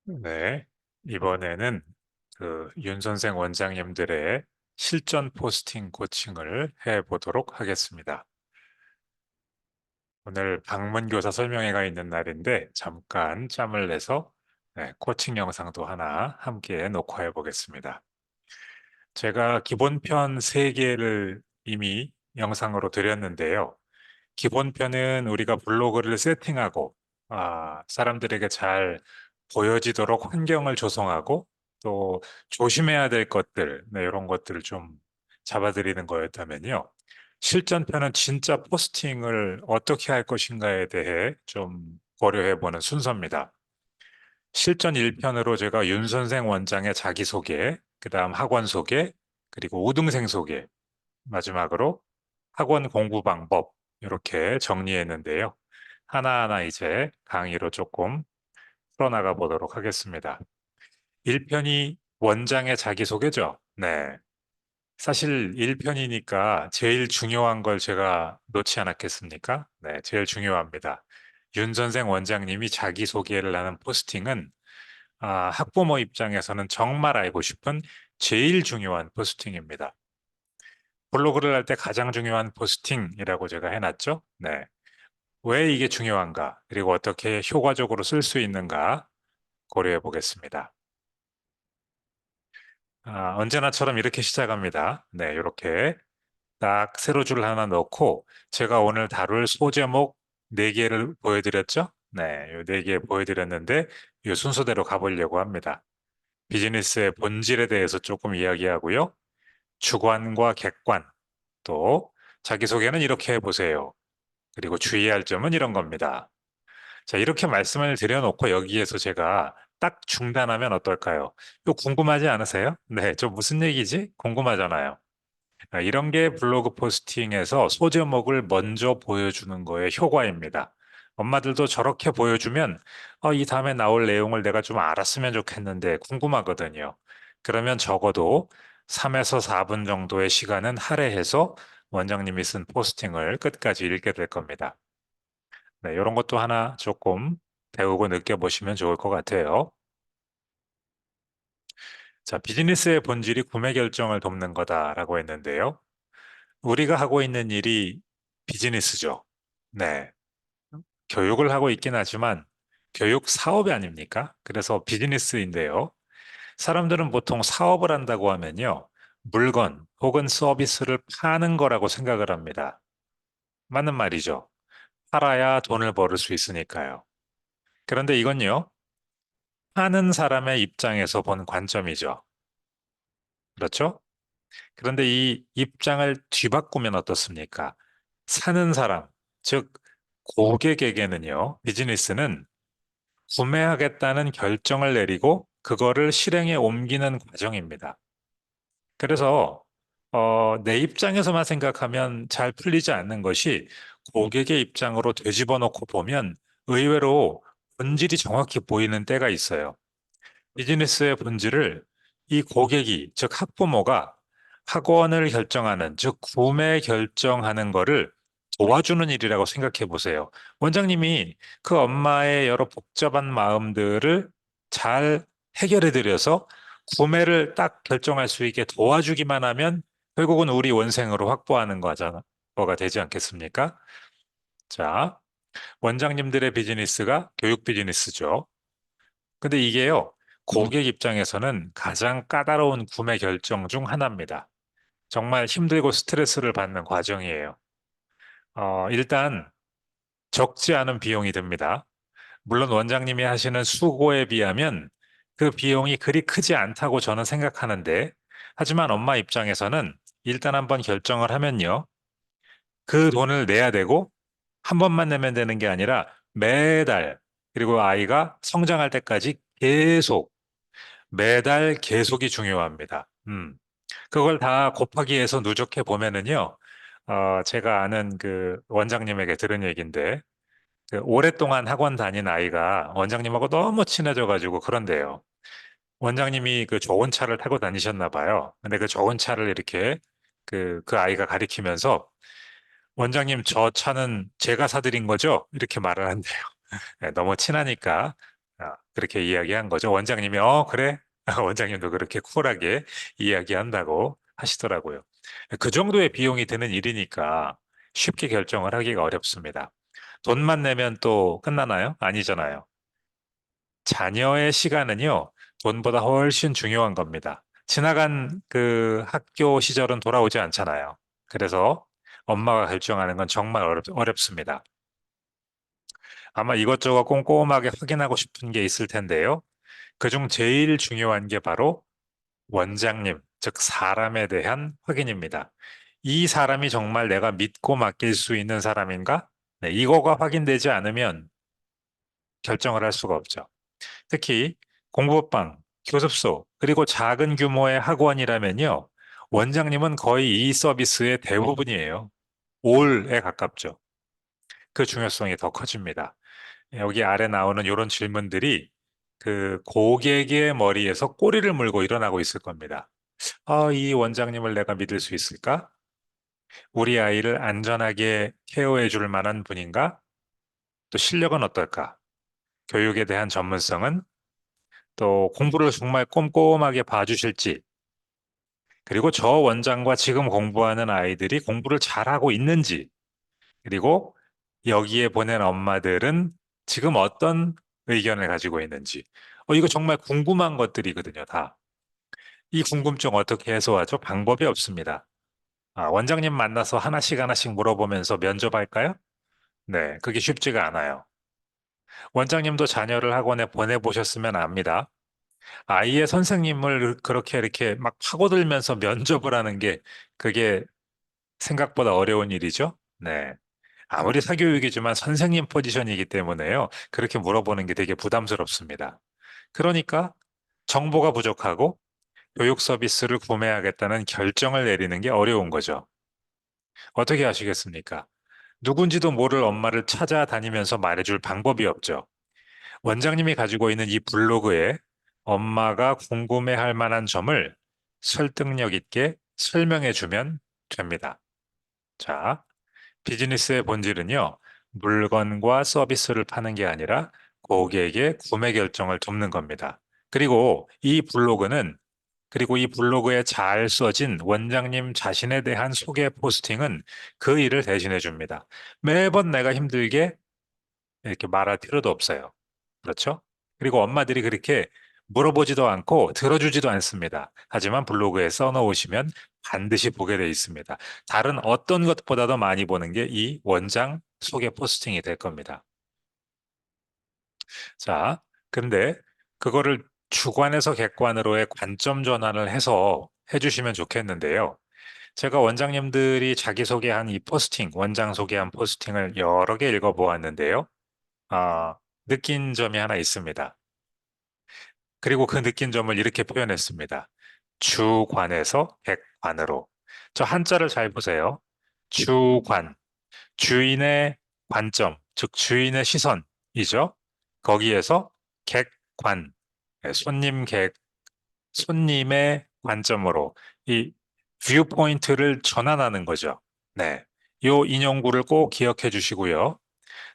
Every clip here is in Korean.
네, 이번에는 윤 선생 원장님들의 실전 포스팅 코칭을 해보도록 하겠습니다. 오늘 방문교사 설명회가 있는 날인데 잠깐 짬을 내서 코칭 영상도 하나 함께 녹화해 보겠습니다. 제가 기본편 3개를 이미 영상으로 드렸는데요. 기본편은 우리가 블로그를 세팅하고 사람들에게 잘 보여지도록 환경을 조성하고 또 조심해야 될 것들, 이런 것들을 좀 잡아드리는 거였다면요. 실전편은 진짜 포스팅을 어떻게 할 것인가에 대해 좀 고려해보는 순서입니다. 실전 1편으로 제가 윤 선생 원장의 자기소개, 그다음 학원 소개, 그리고 우등생 소개, 마지막으로 학원 공부 방법 이렇게 정리했는데요. 하나하나 이제 강의로 조금 풀어나가 보도록 하겠습니다. 1편이 원장의 자기소개죠. 네. 사실 1편이니까 제일 중요한 걸 제가 놓지 않았겠습니까? 네, 제일 중요합니다. 윤 선생 원장님이 자기소개를 하는 포스팅은 학부모 입장에서는 정말 알고 싶은 제일 중요한 포스팅입니다. 블로그를 할 때 가장 중요한 포스팅이라고 제가 해놨죠. 네. 왜 이게 중요한가? 그리고 어떻게 효과적으로 쓸 수 있는가? 고려해 보겠습니다. 언제나처럼 이렇게 시작합니다. 네, 이렇게 딱 세로 줄 하나 넣고 제가 오늘 다룰 소제목 4개를 보여드렸죠? 네, 이 4개 보여드렸는데 이 순서대로 가보려고 합니다. 비즈니스의 본질에 대해서 조금 이야기하고요. 주관과 객관, 또 자기소개는 이렇게 해보세요. 그리고 주의할 점은 이런 겁니다. 자, 이렇게 말씀을 드려놓고 여기에서 제가 딱 중단하면 어떨까요? 이거 궁금하지 않으세요? 네, 저 무슨 얘기지? 궁금하잖아요. 이런 게 블로그 포스팅에서 소제목을 먼저 보여주는 거의 효과입니다. 엄마들도 저렇게 보여주면 이 다음에 나올 내용을 내가 좀 알았으면 좋겠는데 궁금하거든요. 그러면 적어도 3에서 4분 정도의 시간은 할애해서 원장님이 쓴 포스팅을 끝까지 읽게 될 겁니다. 네, 이런 것도 하나 조금 배우고 느껴보시면 좋을 것 같아요. 자, 비즈니스의 본질이 구매 결정을 돕는 거다라고 했는데요. 우리가 하고 있는 일이 비즈니스죠. 네. 교육을 하고 있긴 하지만 교육 사업이 아닙니까? 그래서 비즈니스인데요. 사람들은 보통 사업을 한다고 하면요. 물건 혹은 서비스를 파는 거라고 생각을 합니다. 맞는 말이죠. 팔아야 돈을 벌을 수 있으니까요. 그런데 이건요. 파는 사람의 입장에서 본 관점이죠. 그렇죠? 그런데 이 입장을 뒤바꾸면 어떻습니까? 사는 사람, 즉, 고객에게는요, 비즈니스는 구매하겠다는 결정을 내리고 그거를 실행에 옮기는 과정입니다. 그래서, 내 입장에서만 생각하면 잘 풀리지 않는 것이 고객의 입장으로 되짚어 놓고 보면 의외로 본질이 정확히 보이는 때가 있어요. 비즈니스의 본질을 이 고객이, 즉 학부모가 학원을 결정하는, 즉 구매 결정하는 거를 도와주는 일이라고 생각해 보세요. 원장님이 그 엄마의 여러 복잡한 마음들을 잘 해결해 드려서 구매를 딱 결정할 수 있게 도와주기만 하면 결국은 우리 원생으로 확보하는 거가 되지 않겠습니까? 자, 원장님들의 비즈니스가 교육 비즈니스죠. 근데 이게요, 고객 입장에서는 가장 까다로운 구매 결정 중 하나입니다. 정말 힘들고 스트레스를 받는 과정이에요. 일단 적지 않은 비용이 듭니다. 물론 원장님이 하시는 수고에 비하면 그 비용이 그리 크지 않다고 저는 생각하는데, 하지만 엄마 입장에서는 일단 한번 결정을 하면요, 그 돈을 내야 되고, 한 번만 내면 되는 게 아니라 매달, 그리고 아이가 성장할 때까지 계속 매달 계속이 중요합니다. 그걸 다 곱하기 해서 누적해 보면은요, 제가 아는 그 원장님에게 들은 얘기인데, 그 오랫동안 학원 다닌 아이가 원장님하고 너무 친해져가지고 그런데요. 원장님이 그 좋은 차를 타고 다니셨나 봐요. 근데 그 좋은 차를 이렇게 그 아이가 가리키면서 원장님 저 차는 제가 사드린 거죠? 이렇게 말을 한대요. 네, 너무 친하니까 그렇게 이야기한 거죠. 원장님이, 그래? 원장님도 그렇게 쿨하게 이야기한다고 하시더라고요. 그 정도의 비용이 드는 일이니까 쉽게 결정을 하기가 어렵습니다. 돈만 내면 또 끝나나요? 아니잖아요. 자녀의 시간은요, 돈보다 훨씬 중요한 겁니다. 지나간 그 학교 시절은 돌아오지 않잖아요. 그래서 엄마가 결정하는 건 정말 어렵습니다. 아마 이것저것 꼼꼼하게 확인하고 싶은 게 있을 텐데요. 그중 제일 중요한 게 바로 원장님, 즉 사람에 대한 확인입니다. 이 사람이 정말 내가 믿고 맡길 수 있는 사람인가? 네, 이거가 확인되지 않으면 결정을 할 수가 없죠. 특히 공부방, 교습소, 그리고 작은 규모의 학원이라면요. 원장님은 거의 이 서비스의 대부분이에요. 올에 가깝죠. 그 중요성이 더 커집니다. 여기 아래 나오는 이런 질문들이 그 고객의 머리에서 꼬리를 물고 일어나고 있을 겁니다. 이 원장님을 내가 믿을 수 있을까? 우리 아이를 안전하게 케어해 줄 만한 분인가? 또 실력은 어떨까? 교육에 대한 전문성은 또 공부를 정말 꼼꼼하게 봐주실지, 그리고 저 원장과 지금 공부하는 아이들이 공부를 잘하고 있는지, 그리고 여기에 보낸 엄마들은 지금 어떤 의견을 가지고 있는지. 이거 정말 궁금한 것들이거든요, 다. 이 궁금증 어떻게 해소하죠? 방법이 없습니다. 원장님 만나서 하나씩 하나씩 물어보면서 면접할까요? 네, 그게 쉽지가 않아요. 원장님도 자녀를 학원에 보내보셨으면 압니다. 아이의 선생님을 그렇게 이렇게 막 파고들면서 면접을 하는 게 그게 생각보다 어려운 일이죠. 네. 아무리 사교육이지만 선생님 포지션이기 때문에요. 그렇게 물어보는 게 되게 부담스럽습니다. 그러니까 정보가 부족하고 교육 서비스를 구매하겠다는 결정을 내리는 게 어려운 거죠. 어떻게 하시겠습니까? 누군지도 모를 엄마를 찾아다니면서 말해줄 방법이 없죠. 원장님이 가지고 있는 이 블로그에 엄마가 궁금해할 만한 점을 설득력 있게 설명해 주면 됩니다. 자, 비즈니스의 본질은요, 물건과 서비스를 파는 게 아니라 고객의 구매 결정을 돕는 겁니다. 그리고 이 블로그에 잘 써진 원장님 자신에 대한 소개 포스팅은 그 일을 대신해 줍니다. 매번 내가 힘들게 이렇게 말할 필요도 없어요. 그렇죠? 그리고 엄마들이 그렇게 물어보지도 않고 들어주지도 않습니다. 하지만 블로그에 써놓으시면 반드시 보게 돼 있습니다. 다른 어떤 것보다도 많이 보는 게 이 원장 소개 포스팅이 될 겁니다. 자, 근데 그거를 주관에서 객관으로의 관점 전환을 해서 해주시면 좋겠는데요. 제가 원장님들이 자기소개한 이 포스팅, 원장 소개한 포스팅을 여러 개 읽어보았는데요. 느낀 점이 하나 있습니다. 그리고 그 느낀 점을 이렇게 표현했습니다. 주관에서 객관으로. 저 한자를 잘 보세요. 주관, 주인의 관점, 즉 주인의 시선이죠. 거기에서 객관, 손님의 관점으로 이 뷰 포인트를 전환하는 거죠. 네. 요 인용구를 꼭 기억해 주시고요.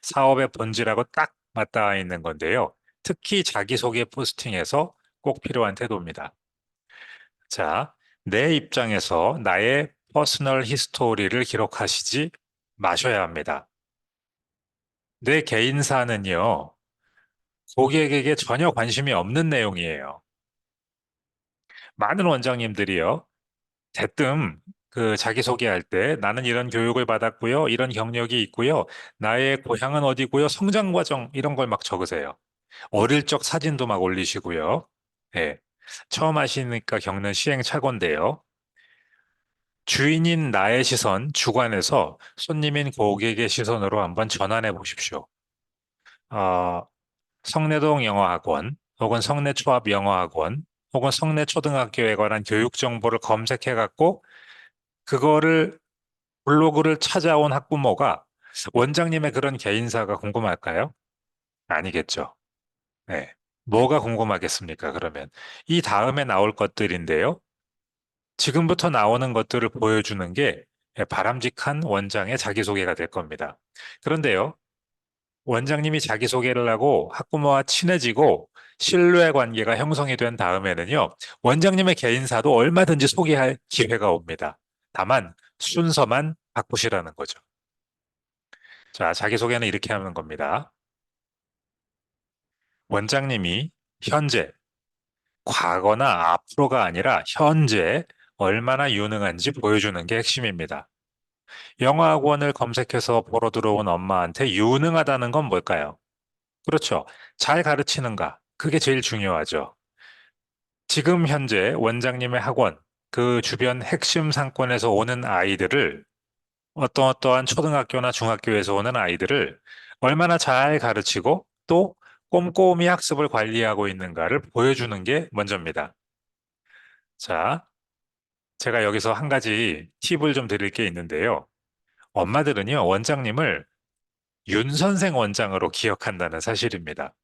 사업의 본질하고 딱 맞닿아 있는 건데요. 특히 자기소개 포스팅에서 꼭 필요한 태도입니다. 자, 내 입장에서 나의 퍼스널 히스토리를 기록하시지 마셔야 합니다. 내 개인사는요, 고객에게 전혀 관심이 없는 내용이에요. 많은 원장님들이요, 대뜸 그 자기소개할 때 나는 이런 교육을 받았고요, 이런 경력이 있고요, 나의 고향은 어디고요, 성장 과정 이런 걸 막 적으세요. 어릴 적 사진도 막 올리시고요. 예. 처음 하시니까 겪는 시행착오인데요. 주인인 나의 시선, 주관에서 손님인 고객의 시선으로 한번 전환해 보십시오. 어, 성내동 영어학원, 혹은 성내초합 영어학원, 혹은 성내초등학교에 관한 교육 정보를 검색해 갖고 그거를 블로그를 찾아온 학부모가 원장님의 그런 개인사가 궁금할까요? 아니겠죠. 네. 뭐가 궁금하겠습니까, 그러면? 이 다음에 나올 것들인데요. 지금부터 나오는 것들을 보여주는 게 바람직한 원장의 자기소개가 될 겁니다. 그런데요, 원장님이 자기소개를 하고 학부모와 친해지고 신뢰 관계가 형성이 된 다음에는요, 원장님의 개인사도 얼마든지 소개할 기회가 옵니다. 다만 순서만 바꾸시라는 거죠. 자, 자기소개는 이렇게 하는 겁니다. 원장님이 현재, 과거나 앞으로가 아니라 현재 얼마나 유능한지 보여주는 게 핵심입니다. 영어학원을 검색해서 보러 들어온 엄마한테 유능하다는 건 뭘까요? 그렇죠. 잘 가르치는가? 그게 제일 중요하죠. 지금 현재 원장님의 학원, 그 주변 핵심 상권에서 오는 아이들을 어떠한 초등학교나 중학교에서 오는 아이들을 얼마나 잘 가르치고 또 꼼꼼히 학습을 관리하고 있는가를 보여주는 게 먼저입니다. 자, 제가 여기서 한 가지 팁을 좀 드릴 게 있는데요. 엄마들은요, 원장님을 윤 선생 원장으로 기억한다는 사실입니다.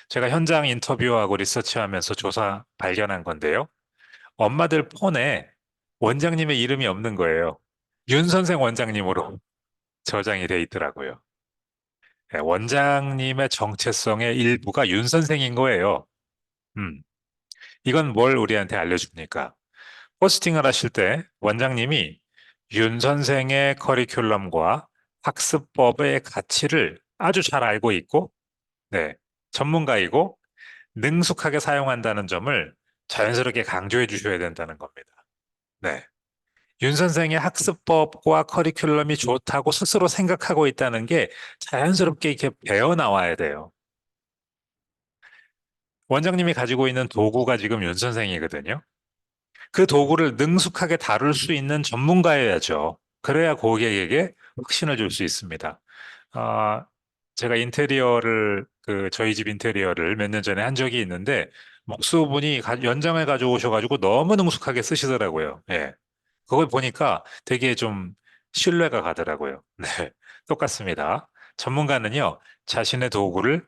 제가 현장 인터뷰하고 리서치하면서 조사 발견한 건데요. 엄마들 폰에 원장님의 이름이 없는 거예요. 윤 선생 원장님으로 저장이 돼 있더라고요. 네, 원장님의 정체성의 일부가 윤 선생인 거예요. 음, 이건 뭘 우리한테 알려줍니까? 포스팅을 하실 때 원장님이 윤 선생의 커리큘럼과 학습법의 가치를 아주 잘 알고 있고, 네, 전문가이고 능숙하게 사용한다는 점을 자연스럽게 강조해 주셔야 된다는 겁니다. 네. 윤 선생의 학습법과 커리큘럼이 좋다고 스스로 생각하고 있다는 게 자연스럽게 이렇게 배어 나와야 돼요. 원장님이 가지고 있는 도구가 지금 윤 선생이거든요. 그 도구를 능숙하게 다룰 수 있는 전문가여야죠. 그래야 고객에게 확신을 줄 수 있습니다. 아, 제가 저희 집 인테리어를 몇 년 전에 한 적이 있는데, 목수분이 연장을 가져오셔가지고 너무 능숙하게 쓰시더라고요. 예. 그걸 보니까 되게 좀 신뢰가 가더라고요. 네. 똑같습니다. 전문가는요, 자신의 도구를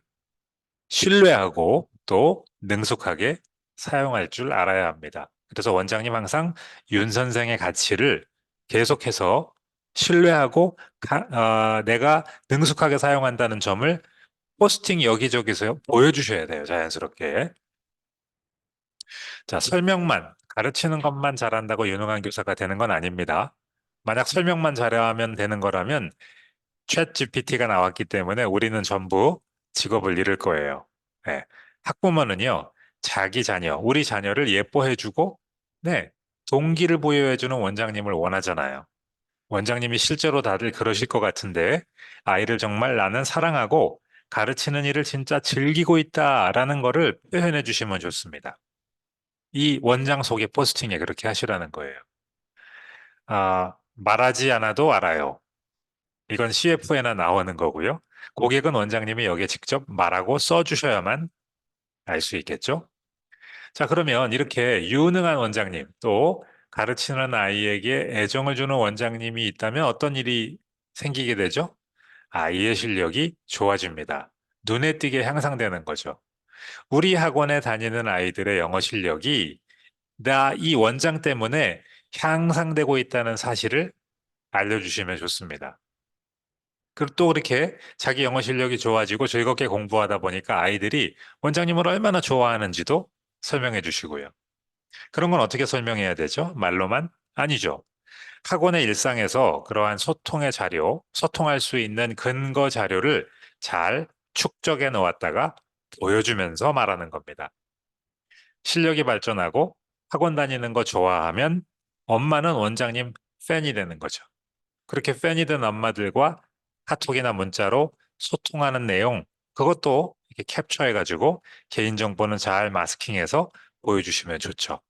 신뢰하고 또 능숙하게 사용할 줄 알아야 합니다. 그래서 원장님 항상 윤 선생의 가치를 계속해서 신뢰하고 내가 능숙하게 사용한다는 점을 포스팅 여기저기서 보여주셔야 돼요. 자연스럽게. 자, 가르치는 것만 잘한다고 유능한 교사가 되는 건 아닙니다. 만약 설명만 잘하면 되는 거라면 챗 GPT가 나왔기 때문에 우리는 전부 직업을 잃을 거예요. 네. 학부모는요, 우리 자녀를 예뻐해주고, 네, 동기를 부여해주는 원장님을 원하잖아요. 원장님이 실제로 다들 그러실 것 같은데, 아이를 정말 나는 사랑하고 가르치는 일을 진짜 즐기고 있다라는 거를 표현해 주시면 좋습니다. 이 원장 소개 포스팅에 그렇게 하시라는 거예요. 말하지 않아도 알아요. 이건 CF에나 나오는 거고요. 고객은 원장님이 여기에 직접 말하고 써주셔야만 알 수 있겠죠? 자, 그러면 이렇게 유능한 원장님, 또 가르치는 아이에게 애정을 주는 원장님이 있다면 어떤 일이 생기게 되죠? 아이의 실력이 좋아집니다. 눈에 띄게 향상되는 거죠. 우리 학원에 다니는 아이들의 영어 실력이 나 이 원장 때문에 향상되고 있다는 사실을 알려주시면 좋습니다. 그리고 또 그렇게 자기 영어 실력이 좋아지고 즐겁게 공부하다 보니까 아이들이 원장님을 얼마나 좋아하는지도 설명해 주시고요. 그런 건 어떻게 설명해야 되죠? 말로만? 아니죠. 학원의 일상에서 그러한 소통할 수 있는 근거 자료를 잘 축적해 놓았다가 보여주면서 말하는 겁니다. 실력이 발전하고 학원 다니는 거 좋아하면 엄마는 원장님 팬이 되는 거죠. 그렇게 팬이 된 엄마들과 카톡이나 문자로 소통하는 내용, 그것도 이렇게 캡처해가지고 개인정보는 잘 마스킹해서 보여주시면 좋죠.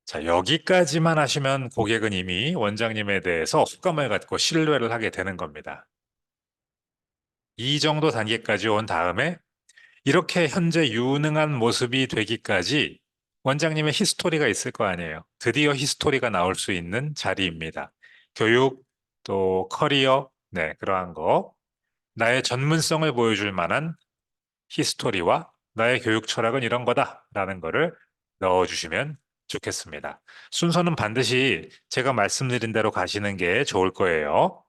자, 여기까지만 하시면 고객은 이미 원장님에 대해서 호감을 갖고 신뢰를 하게 되는 겁니다. 이 정도 단계까지 온 다음에 이렇게 현재 유능한 모습이 되기까지 원장님의 히스토리가 있을 거 아니에요. 드디어 히스토리가 나올 수 있는 자리입니다. 교육, 또 커리어, 네, 그러한 거. 나의 전문성을 보여줄 만한 히스토리와 나의 교육 철학은 이런 거다라는 거를 넣어주시면 좋겠습니다. 순서는 반드시 제가 말씀드린 대로 가시는 게 좋을 거예요.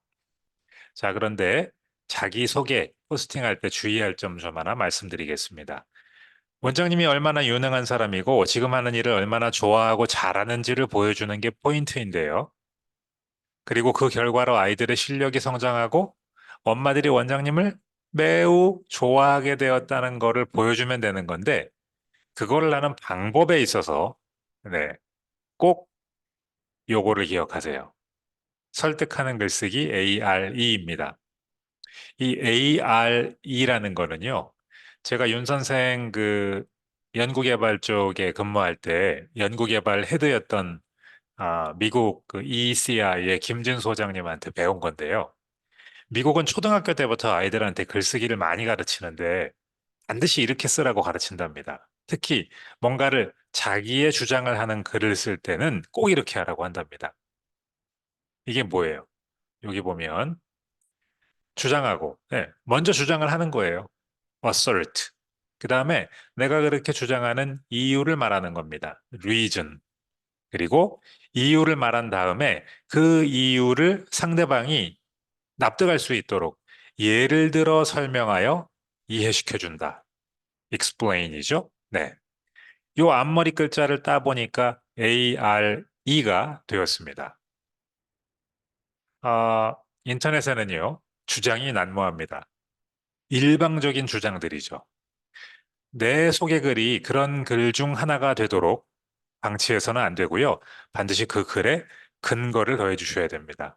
자, 그런데 자기소개 포스팅할 때 주의할 점 좀 하나 말씀드리겠습니다. 원장님이 얼마나 유능한 사람이고 지금 하는 일을 얼마나 좋아하고 잘하는지를 보여주는 게 포인트인데요. 그리고 그 결과로 아이들의 실력이 성장하고 엄마들이 원장님을 매우 좋아하게 되었다는 것을 보여주면 되는 건데 그거를 하는 방법에 있어서 네, 꼭 요거를 기억하세요. 설득하는 글쓰기 ARE입니다. 이 ARE라는 거는요. 제가 윤 선생 그 연구개발 쪽에 근무할 때 연구개발 헤드였던 미국 그 ECI의 김진 소장님한테 배운 건데요. 미국은 초등학교 때부터 아이들한테 글쓰기를 많이 가르치는데 반드시 이렇게 쓰라고 가르친답니다. 특히 뭔가를 자기의 주장을 하는 글을 쓸 때는 꼭 이렇게 하라고 한답니다. 이게 뭐예요? 여기 보면 주장하고, 네, 먼저 주장을 하는 거예요. assert. 그 다음에 내가 그렇게 주장하는 이유를 말하는 겁니다. reason. 그리고 이유를 말한 다음에 그 이유를 상대방이 납득할 수 있도록 예를 들어 설명하여 이해시켜 준다. explain이죠. 네. 요 앞머리 글자를 따보니까 ARE가 되었습니다. 아, 인터넷에는요, 주장이 난무합니다. 일방적인 주장들이죠. 내 소개글이 그런 글 중 하나가 되도록 방치해서는 안 되고요. 반드시 그 글에 근거를 더해 주셔야 됩니다.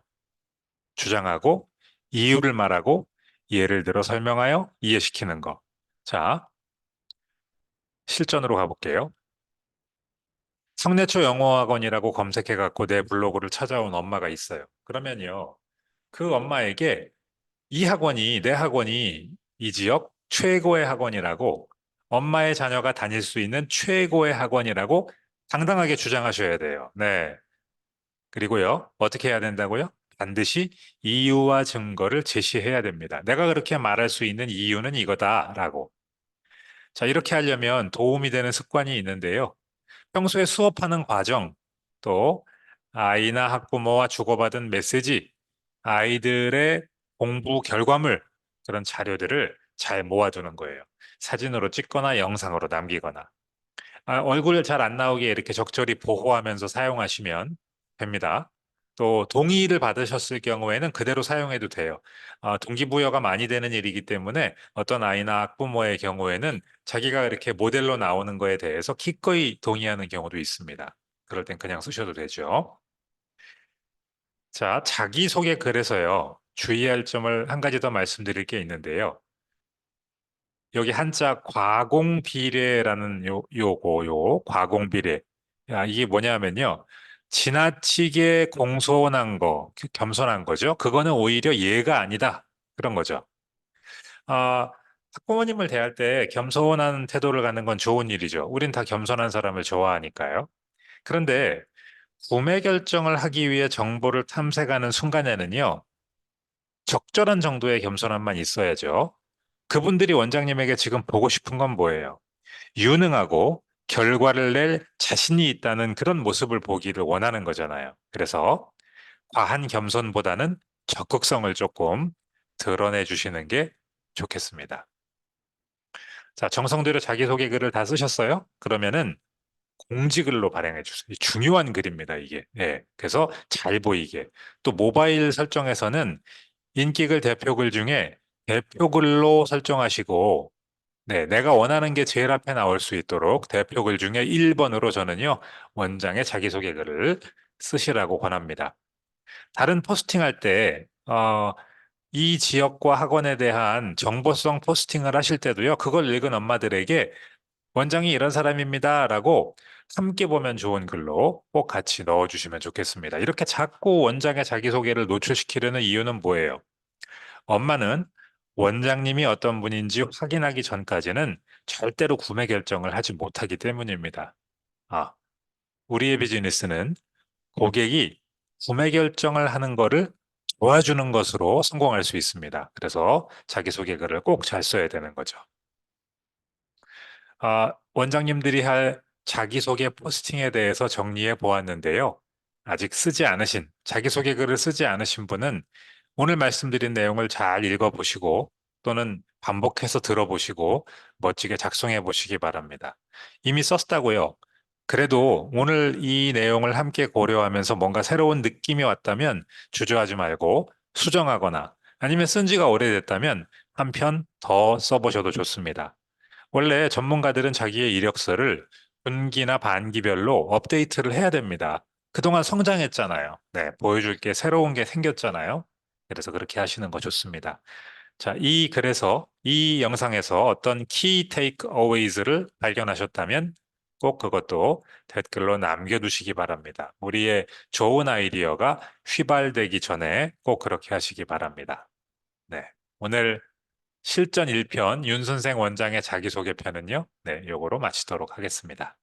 주장하고 이유를 말하고 예를 들어 설명하여 이해시키는 거. 자, 실전으로 가볼게요. 성내초 영어학원이라고 검색해갖고 내 블로그를 찾아온 엄마가 있어요. 그러면요, 그 엄마에게 이 학원이, 내 학원이 이 지역 최고의 학원이라고 엄마의 자녀가 다닐 수 있는 최고의 학원이라고 당당하게 주장하셔야 돼요. 네. 그리고요, 어떻게 해야 된다고요? 반드시 이유와 증거를 제시해야 됩니다. 내가 그렇게 말할 수 있는 이유는 이거다라고. 자, 이렇게 하려면 도움이 되는 습관이 있는데요. 평소에 수업하는 과정, 또 아이나 학부모와 주고받은 메시지, 아이들의 공부 결과물, 그런 자료들을 잘 모아두는 거예요. 사진으로 찍거나 영상으로 남기거나. 얼굴 잘 안 나오게 이렇게 적절히 보호하면서 사용하시면 됩니다. 또 동의를 받으셨을 경우에는 그대로 사용해도 돼요. 동기부여가 많이 되는 일이기 때문에 어떤 아이나 학부모의 경우에는 자기가 이렇게 모델로 나오는 거에 대해서 기꺼이 동의하는 경우도 있습니다. 그럴 땐 그냥 쓰셔도 되죠. 자, 자기소개 글에서요. 주의할 점을 한 가지 더 말씀드릴 게 있는데요. 여기 한자 과공비례라는 요거 과공비례. 이게 뭐냐면요. 지나치게 공손한 거, 겸손한 거죠. 그거는 오히려 예가 아니다. 그런 거죠. 아, 학부모님을 대할 때 겸손한 태도를 갖는 건 좋은 일이죠. 우린 다 겸손한 사람을 좋아하니까요. 그런데 구매 결정을 하기 위해 정보를 탐색하는 순간에는요. 적절한 정도의 겸손함만 있어야죠. 그분들이 원장님에게 지금 보고 싶은 건 뭐예요? 유능하고 결과를 낼 자신이 있다는 그런 모습을 보기를 원하는 거잖아요. 그래서 과한 겸손보다는 적극성을 조금 드러내 주시는 게 좋겠습니다. 자, 정성대로 자기소개 글을 다 쓰셨어요? 그러면은 공지글로 발행해 주세요. 중요한 글입니다, 이게. 예. 그래서 잘 보이게. 또 모바일 설정에서는 인기글 대표글 중에 대표글로 설정하시고 네, 내가 원하는 게 제일 앞에 나올 수 있도록 대표글 중에 1번으로 저는요, 원장의 자기소개글을 쓰시라고 권합니다. 다른 포스팅 할 때, 이 지역과 학원에 대한 정보성 포스팅을 하실 때도요, 그걸 읽은 엄마들에게 원장이 이런 사람입니다라고 함께 보면 좋은 글로 꼭 같이 넣어주시면 좋겠습니다. 이렇게 자꾸 원장의 자기소개를 노출시키려는 이유는 뭐예요? 엄마는 원장님이 어떤 분인지 확인하기 전까지는 절대로 구매 결정을 하지 못하기 때문입니다. 아, 우리의 비즈니스는 고객이 구매 결정을 하는 거를 도와주는 것으로 성공할 수 있습니다. 그래서 자기소개글을 꼭 잘 써야 되는 거죠. 원장님들이 할 자기소개 포스팅에 대해서 정리해 보았는데요. 아직 쓰지 않으신, 자기소개글을 쓰지 않으신 분은 오늘 말씀드린 내용을 잘 읽어보시고 또는 반복해서 들어보시고 멋지게 작성해 보시기 바랍니다. 이미 썼다고요. 그래도 오늘 이 내용을 함께 고려하면서 뭔가 새로운 느낌이 왔다면 주저하지 말고 수정하거나 아니면 쓴 지가 오래됐다면 한 편 더 써보셔도 좋습니다. 원래 전문가들은 자기의 이력서를 분기나 반기별로 업데이트를 해야 됩니다. 그동안 성장했잖아요. 네, 보여줄 게 새로운 게 생겼잖아요. 그래서 그렇게 하시는 거 좋습니다. 자, 그래서 이 영상에서 어떤 키 테이크 어웨이즈를 발견하셨다면 꼭 그것도 댓글로 남겨두시기 바랍니다. 우리의 좋은 아이디어가 휘발되기 전에 꼭 그렇게 하시기 바랍니다. 네. 오늘 실전 1편 윤 선생 원장의 자기소개편은요. 네, 요거로 마치도록 하겠습니다.